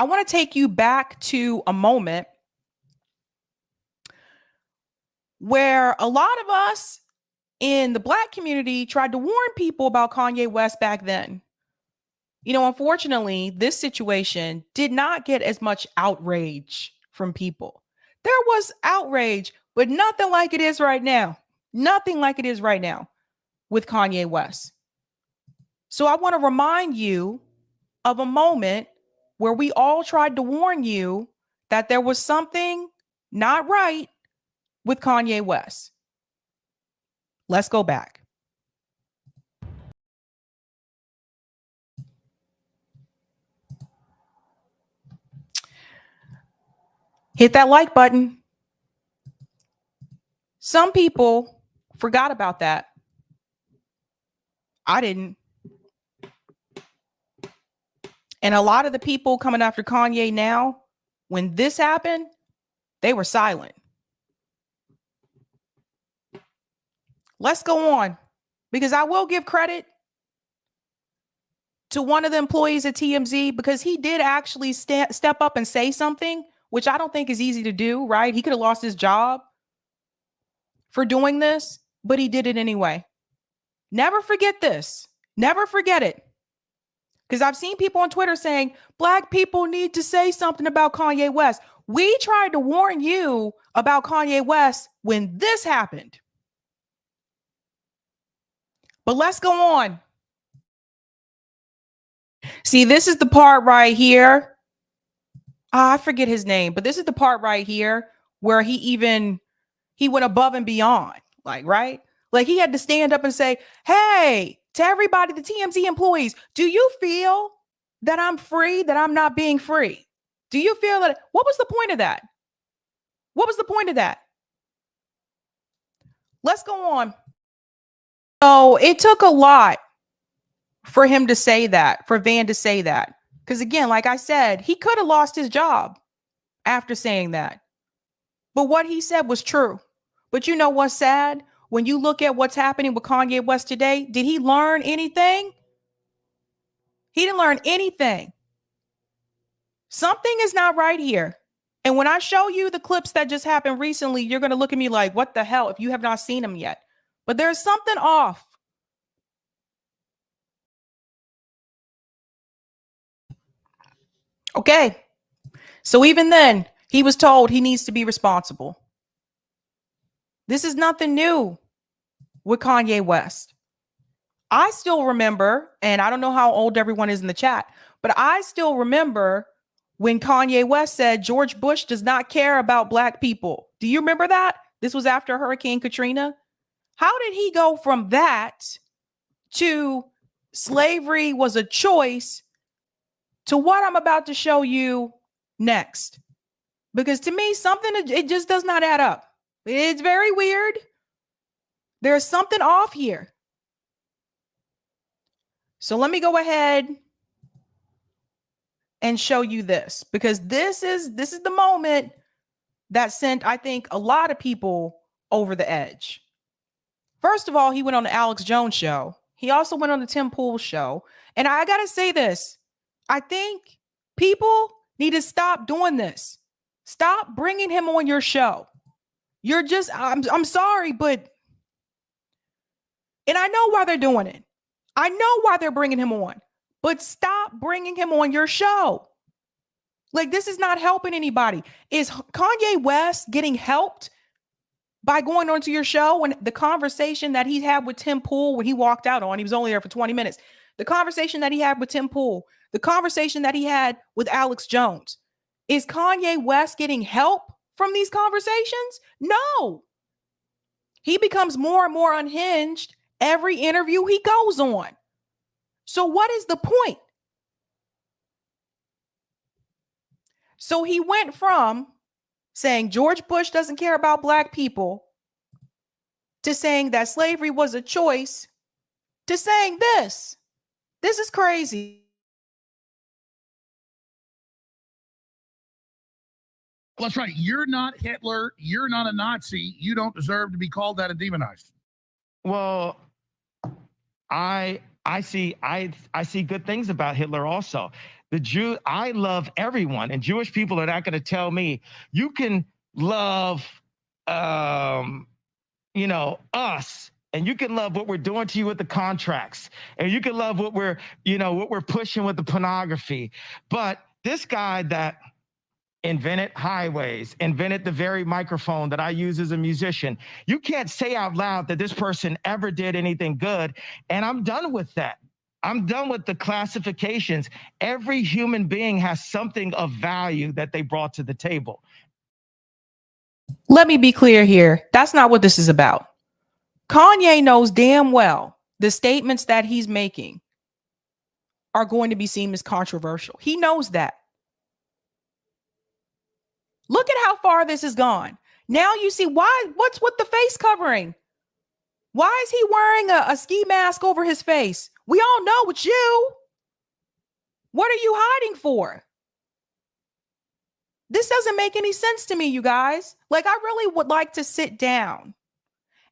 I want to take you back to a moment where a lot of us in the Black community tried to warn people about Kanye West back then. You know, unfortunately, this situation did not get as much outrage from people. There was outrage, but nothing like it is right now. Nothing like it is right now with Kanye West. So I want to remind you of a moment where we all tried to warn you that there was something not right with Kanye West. Let's go back. Hit that like button. Some people forgot about that. I didn't. And a lot of the people coming after Kanye now, when this happened, they were silent. Let's go on, because I will give credit to one of the employees at TMZ, because he did actually step up and say something, which I don't think is easy to do, right? He could have lost his job for doing this, but he did it anyway. Never forget this. Never forget it. Because I've seen people on Twitter saying, Black people need to say something about Kanye West. We tried to warn you about Kanye West when this happened. But let's go on. See, this is the part right here. I forget his name, but this is the part right here where he went above and beyond, like, right? Like he had to stand up and say, hey, to everybody, the TMZ employees, do you feel that I'm free, that I'm not being free? Do you feel that? What was the point of that? What was the point of that? Let's go on. So it took a lot for him to say that, for Van to say that. Because again, like I said, he could have lost his job after saying that. But what he said was true. But you know what's sad? When you look at what's happening with Kanye West today, did he learn anything? He didn't learn anything. Something is not right here. And when I show you the clips that just happened recently, you're going to look at me like, what the hell, if you have not seen them yet. But there's something off. Okay. So even then, he was told he needs to be responsible. This is nothing new with Kanye West. I still remember, and I don't know how old everyone is in the chat, but I still remember when Kanye West said George Bush does not care about Black people. Do you remember that? This was after Hurricane Katrina. How did he go from that to slavery was a choice to what I'm about to show you next? Because to me, it just does not add up. It's very weird. There's something off here. So let me go ahead and show you this, because this is the moment that sent, I think, a lot of people over the edge. First of all, he went on the Alex Jones show. He also went on the Tim Pool show. And I got to say this. I think people need to stop doing this. Stop bringing him on your show. You're just, I'm sorry, but, and I know why they're doing it. I know why they're bringing him on, but stop bringing him on your show. Like, this is not helping anybody. Is Kanye West getting helped by going onto your show? And the conversation that he had with Tim Pool when he walked out on, he was only there for 20 minutes. The conversation that he had with Tim Pool, the conversation that he had with Alex Jones. Is Kanye West getting help from these conversations? No. He becomes more and more unhinged every interview he goes on. So what is the point? So he went from saying George Bush doesn't care about Black people to saying that slavery was a choice to saying this. This is crazy. Well, that's right. You're not Hitler. You're not a Nazi. You don't deserve to be called that and demonized. Well, I I see good things about Hitler also. I love everyone, and Jewish people are not going to tell me you can love us, and you can love what we're doing to you with the contracts, and you can love what we're pushing with the pornography. But this guy that invented highways, invented the very microphone that I use as a musician, you can't say out loud that this person ever did anything good. And I'm done with that. I'm done with the classifications. Every human being has something of value that they brought to the table. Let me be clear here. That's not what this is about. Kanye knows damn well the statements that he's making are going to be seen as controversial. He knows that. Look at how far this has gone. Now you see why. What's with the face covering? Why is he wearing a ski mask over his face? We all know it's you. What are you hiding for? This doesn't make any sense to me, you guys. Like, I really would like to sit down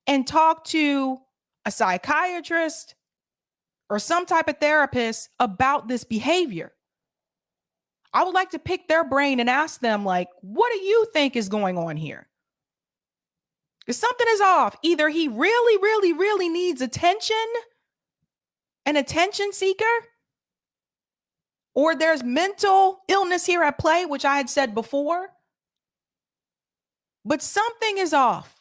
and talk to a psychiatrist or some type of therapist about this behavior. I would like to pick their brain and ask them, like, what do you think is going on here? Because something is off. Either he really, really, really needs attention, an attention seeker, or there's mental illness here at play, which I had said before. But something is off.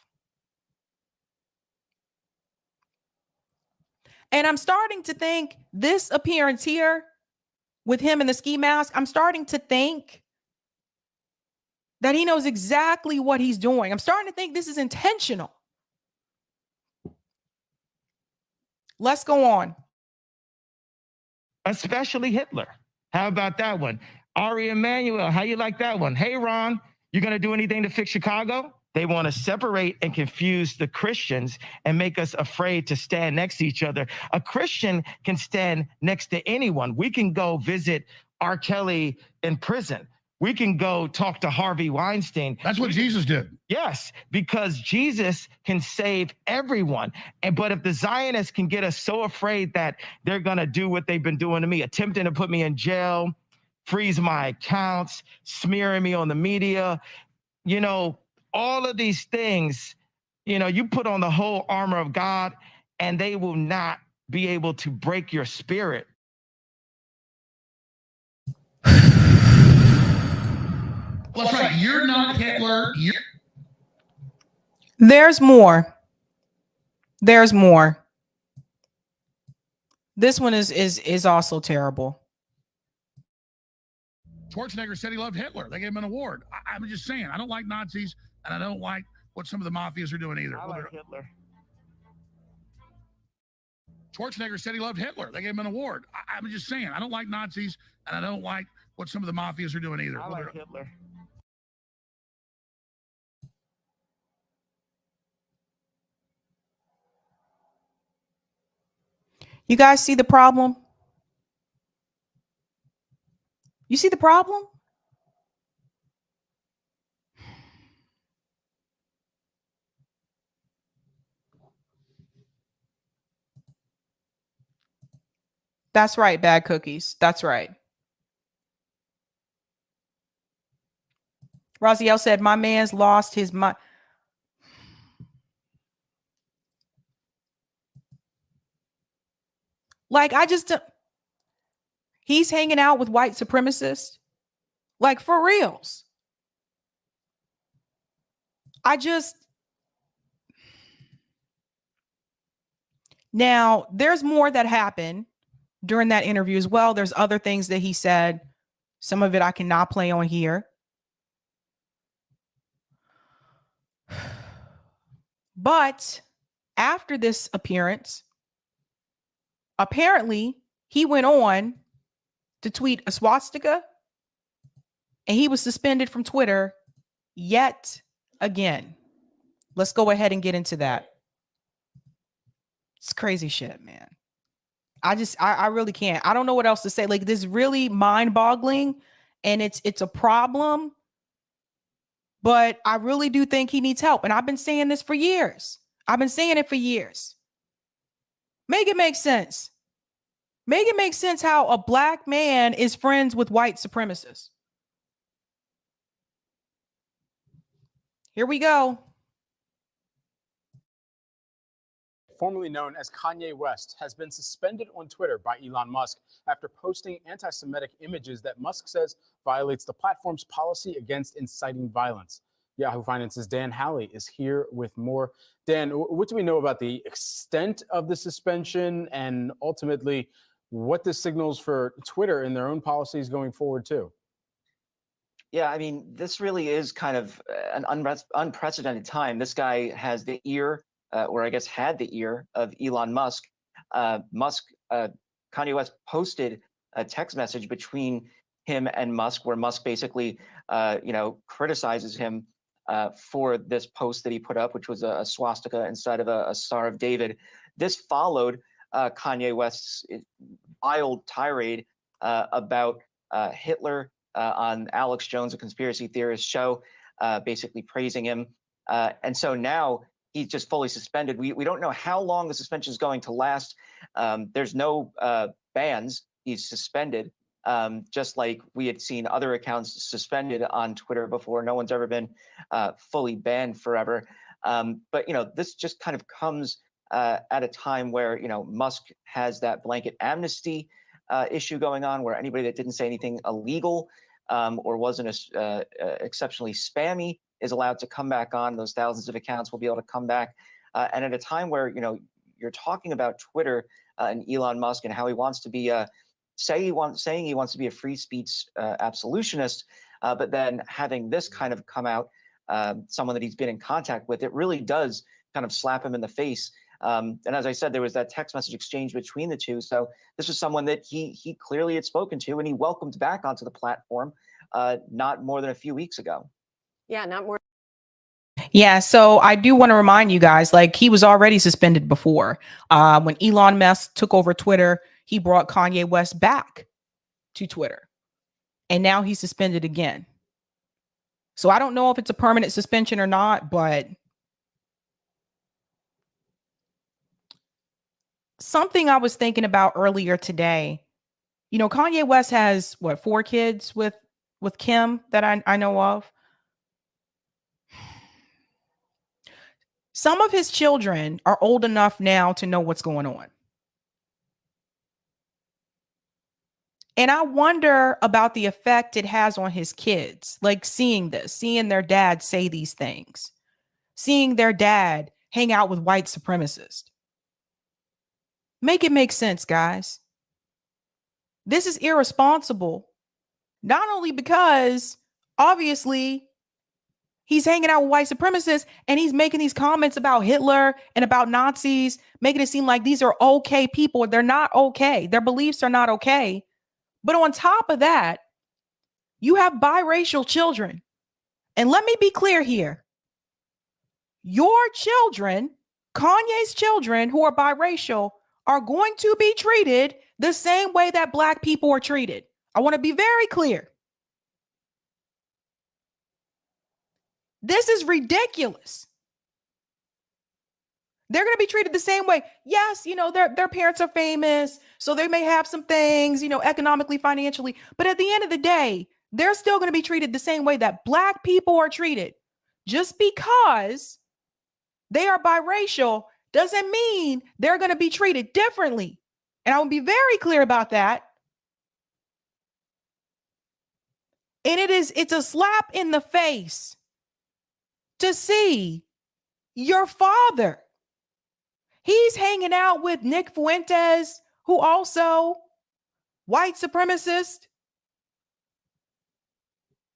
And I'm starting to think this appearance here with him in the ski mask, I'm starting to think that he knows exactly what he's doing. I'm starting to think this is intentional. Let's go on. Especially Hitler. How about that one? Ari Emanuel, how you like that one? Hey, Ron, you going to do anything to fix Chicago? They want to separate and confuse the Christians and make us afraid to stand next to each other. A Christian can stand next to anyone. We can go visit R. Kelly in prison. We can go talk to Harvey Weinstein. That's what Jesus did. Yes, because Jesus can save everyone. But if the Zionists can get us so afraid that they're going to do what they've been doing to me, attempting to put me in jail, freeze my accounts, smearing me on the media, all of these things, you put on the whole armor of God and they will not be able to break your spirit. Well, that's right. You're not Hitler. There's more. There's more. This one is also terrible. Schwarzenegger said he loved Hitler. They gave him an award. I'm just saying, I don't like Nazis, and I don't like what some of the mafias are doing either. I like Hitler. Schwarzenegger said he loved Hitler. They gave him an award. I'm just saying, I don't like Nazis, and I don't like what some of the mafias are doing either. I like Hitler. You guys see the problem? You see the problem? That's right, bad cookies. That's right. Raziel said, my man's lost his mind. Like, he's hanging out with white supremacists. Like, for reals. Now, there's more that happened during that interview as well. There's other things that he said. Some of it I cannot play on here. But after this appearance, apparently he went on to tweet a swastika and he was suspended from Twitter yet again. Let's go ahead and get into that. It's crazy shit, man. I really can't. I don't know what else to say. Like, this is really mind-boggling, and it's a problem. But I really do think he needs help. And I've been saying this for years. I've been saying it for years. Make it make sense. Make it make sense how a black man is friends with white supremacists. Here we go. Formerly known as Kanye West, has been suspended on Twitter by Elon Musk after posting anti-Semitic images that Musk says violates the platform's policy against inciting violence. Yahoo Finance's Dan Halley is here with more. Dan, what do we know about the extent of the suspension and ultimately what this signals for Twitter and their own policies going forward too? Yeah, I mean, this really is kind of an unprecedented time. This guy has the ear, or I guess had the ear of Elon Musk. Kanye West posted a text message between him and Musk, where Musk basically, criticizes him for this post that he put up, which was a swastika inside of a Star of David. This followed Kanye West's wild tirade about Hitler on Alex Jones, a conspiracy theorist show, basically praising him. And so now he's just fully suspended. We don't know how long the suspension is going to last. There's no bans. He's suspended, just like we had seen other accounts suspended on Twitter before. No one's ever been fully banned forever. But, this just kind of comes at a time where, Musk has that blanket amnesty issue going on, where anybody that didn't say anything illegal or wasn't exceptionally spammy is allowed to come back on. Those thousands of accounts will be able to come back. And at a time where, you're talking about Twitter and Elon Musk and how he wants to be saying he wants to be a free speech absolutionist, but then having this kind of come out, someone that he's been in contact with, it really does kind of slap him in the face. And as I said, there was that text message exchange between the two. So this was someone that he clearly had spoken to, and he welcomed back onto the platform not more than a few weeks ago. Yeah, not more. Yeah, so I do want to remind you guys, like, he was already suspended before. When Elon Musk took over Twitter, he brought Kanye West back to Twitter, and now he's suspended again. So I don't know if it's a permanent suspension or not, but something I was thinking about earlier today, Kanye West has 4 kids with Kim that I know of. Some of his children are old enough now to know what's going on. And I wonder about the effect it has on his kids, like seeing their dad say these things, seeing their dad hang out with white supremacists. Make it make sense, guys. This is irresponsible, not only because obviously he's hanging out with white supremacists and he's making these comments about Hitler and about Nazis, making it seem like these are okay people. They're not okay. Their beliefs are not okay. But on top of that, you have biracial children. And let me be clear here. Your children, Kanye's children who are biracial, are going to be treated the same way that black people are treated. I want to be very clear. This is ridiculous. They're going to be treated the same way. Yes, their parents are famous, so they may have some things, economically, financially. But at the end of the day, they're still going to be treated the same way that black people are treated. Just because they are biracial doesn't mean they're going to be treated differently. And I will be very clear about that. And it's a slap in the face to see your father. He's hanging out with Nick Fuentes, who also white supremacist.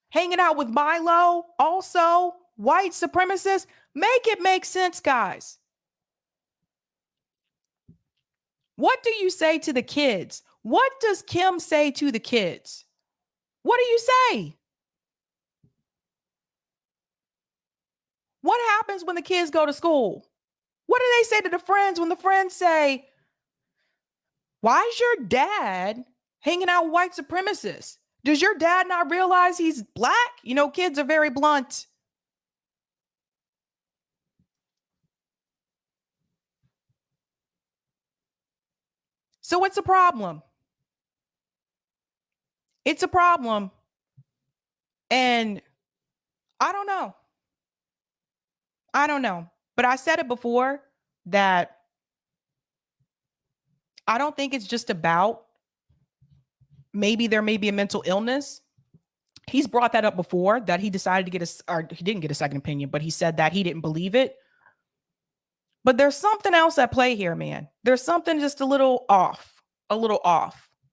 Hanging out with Milo, also white supremacist. Make it make sense, guys. What do you say to the kids? What does Kim say to the kids? What do you say? What happens when the kids go to school? What do they say to the friends when the friends say, why is your dad hanging out with white supremacists? Does your dad not realize he's black? Kids are very blunt. So it's a problem. It's a problem. And I don't know. I don't know. But I said it before that I don't think it's just about maybe there may be a mental illness. He's brought that up before, that he decided to get or he didn't get a second opinion, but he said that he didn't believe it. But there's something else at play here, man. There's something just a little off,